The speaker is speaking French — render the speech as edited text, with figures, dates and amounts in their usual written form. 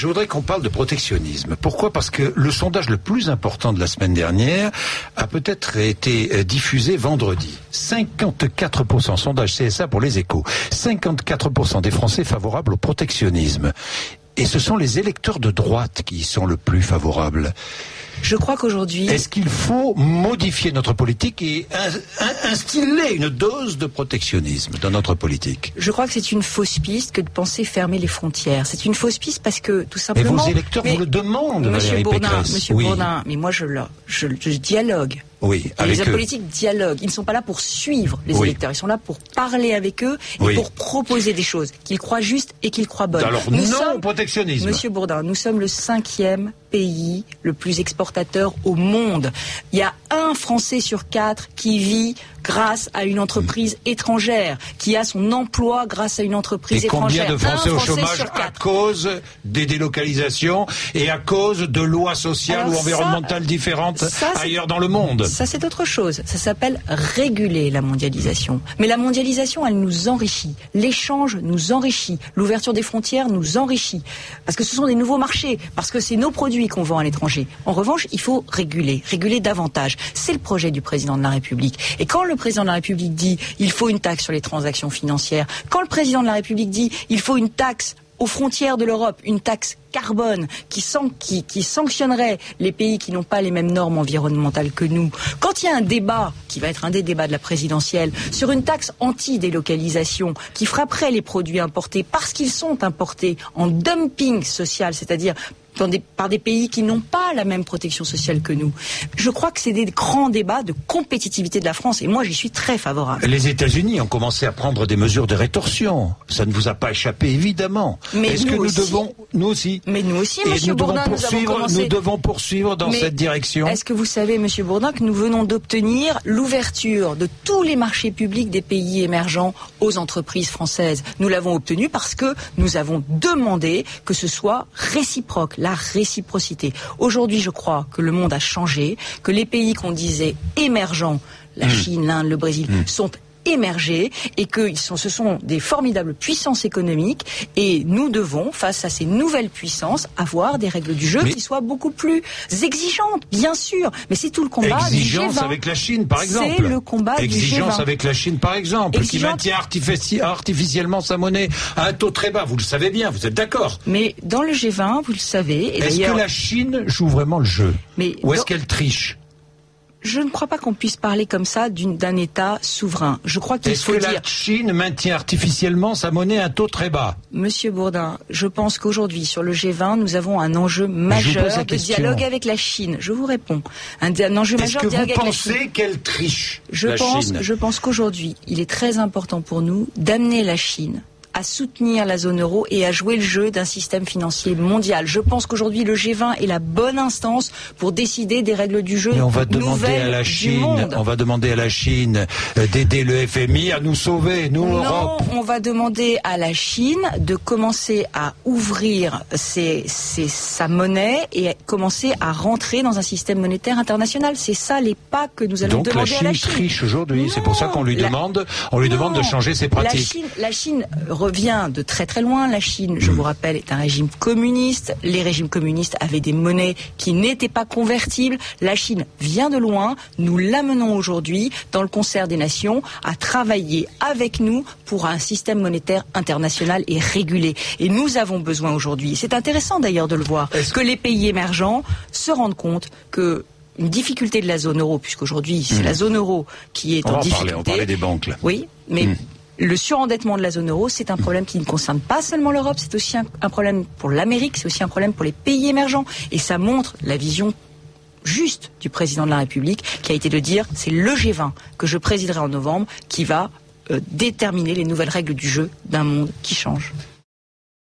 je voudrais qu'on parle de protectionnisme. Pourquoi ? Parce que le sondage le plus important de la semaine dernière a peut-être été diffusé vendredi. 54%, sondage CSA pour les Échos, 54% des Français favorables au protectionnisme. Et ce sont les électeurs de droite qui y sont le plus favorables. Je crois qu'aujourd'hui... Est-ce qu'il faut modifier notre politique et instiller une dose de protectionnisme dans notre politique ? Je crois que c'est une fausse piste que de penser fermer les frontières. C'est une fausse piste parce que, tout simplement... Mais vos électeurs vous le demandent, Valérie Pécresse. Monsieur Bourdin, mais moi je dialogue. Oui, les hommes politiques dialoguent. Ils ne sont pas là pour suivre les électeurs. Ils sont là pour parler avec eux et pour proposer des choses qu'ils croient justes et qu'ils croient bonnes. Alors non au protectionnisme. Monsieur Bourdin, nous sommes le 5e pays le plus exportateur au monde. Il y a un Français sur 4 qui vit grâce à une entreprise étrangère, qui a son emploi grâce à une entreprise étrangère. Et combien de Français au chômage à cause des délocalisations et à cause de lois sociales ou environnementales différentes ailleurs dans le monde ? Ça, c'est autre chose. Ça s'appelle réguler la mondialisation. Mais la mondialisation, elle nous enrichit. L'échange nous enrichit. L'ouverture des frontières nous enrichit. Parce que ce sont des nouveaux marchés. Parce que c'est nos produits qu'on vend à l'étranger. En revanche, il faut réguler davantage. C'est le projet du président de la République. Et quand le président de la République dit il faut une taxe sur les transactions financières, quand le président de la République dit il faut une taxe aux frontières de l'Europe, une taxe carbone qui sanctionnerait les pays qui n'ont pas les mêmes normes environnementales que nous. Quand il y a un débat, qui va être un des débats de la présidentielle, sur une taxe anti-délocalisation qui frapperait les produits importés parce qu'ils sont importés en dumping social, c'est-à-dire par des pays qui n'ont pas la même protection sociale que nous. Je crois que c'est des grands débats de compétitivité de la France et moi j'y suis très favorable. Les États-Unis ont commencé à prendre des mesures de rétorsion. Ça ne vous a pas échappé évidemment. Mais est-ce que nous aussi Mais nous aussi, Monsieur Bourdin, nous devons poursuivre dans cette direction. Est-ce que vous savez, Monsieur Bourdin, que nous venons d'obtenir l'ouverture de tous les marchés publics des pays émergents aux entreprises françaises? Nous l'avons obtenu parce que nous avons demandé que ce soit réciproque. La réciprocité. Aujourd'hui, je crois que le monde a changé, que les pays qu'on disait émergents, la Chine, l'Inde, le Brésil, sont émergés et que ce sont des formidables puissances économiques et nous devons, face à ces nouvelles puissances, avoir des règles du jeu qui soient beaucoup plus exigeantes, bien sûr. Mais c'est tout le combat du G20. Exigence avec la Chine, par exemple. C'est le combat du G20. Exigence avec la Chine, par exemple, qui maintient artificiellement sa monnaie à un taux très bas. Vous le savez bien, vous êtes d'accord. Mais dans le G20, vous le savez... Est-ce que la Chine joue vraiment le jeu ? Ou est-ce qu'elle triche ? Je ne crois pas qu'on puisse parler comme ça d'un État souverain. Je crois qu'il faut dire... Est-ce que la Chine maintient artificiellement sa monnaie à un taux très bas ? Monsieur Bourdin, je pense qu'aujourd'hui, sur le G20, nous avons un enjeu majeur de dialogue avec la Chine. Je vous réponds. Un enjeu majeur de dialogue avec la Chine. Est-ce que vous pensez qu'elle triche, la Chine ? Je pense qu'aujourd'hui, il est très important pour nous d'amener la Chine à soutenir la zone euro et à jouer le jeu d'un système financier mondial. Je pense qu'aujourd'hui, le G20 est la bonne instance pour décider des règles du jeu. Mais on va demander à la Chine d'aider le FMI à nous sauver, nous, Europe. Non, on va demander à la Chine de commencer à ouvrir sa monnaie et commencer à rentrer dans un système monétaire international. C'est ça les pas que nous allons demander à la Chine. Donc la Chine triche aujourd'hui, c'est pour ça qu'on lui demande de changer ses pratiques. La Chine revient de très très loin. La Chine, je vous rappelle, est un régime communiste. Les régimes communistes avaient des monnaies qui n'étaient pas convertibles. La Chine vient de loin. Nous l'amenons aujourd'hui, dans le concert des nations, à travailler avec nous pour un système monétaire international et régulé. Et nous avons besoin aujourd'hui, c'est intéressant d'ailleurs de le voir, que les pays émergents se rendent compte que une difficulté de la zone euro, puisqu'aujourd'hui c'est la zone euro qui est en difficulté. On parlait des banques là. Oui, mais le surendettement de la zone euro, c'est un problème qui ne concerne pas seulement l'Europe, c'est aussi un problème pour l'Amérique, c'est aussi un problème pour les pays émergents. Et ça montre la vision juste du président de la République, qui a été de dire c'est le G20 que je présiderai en novembre qui va déterminer les nouvelles règles du jeu d'un monde qui change.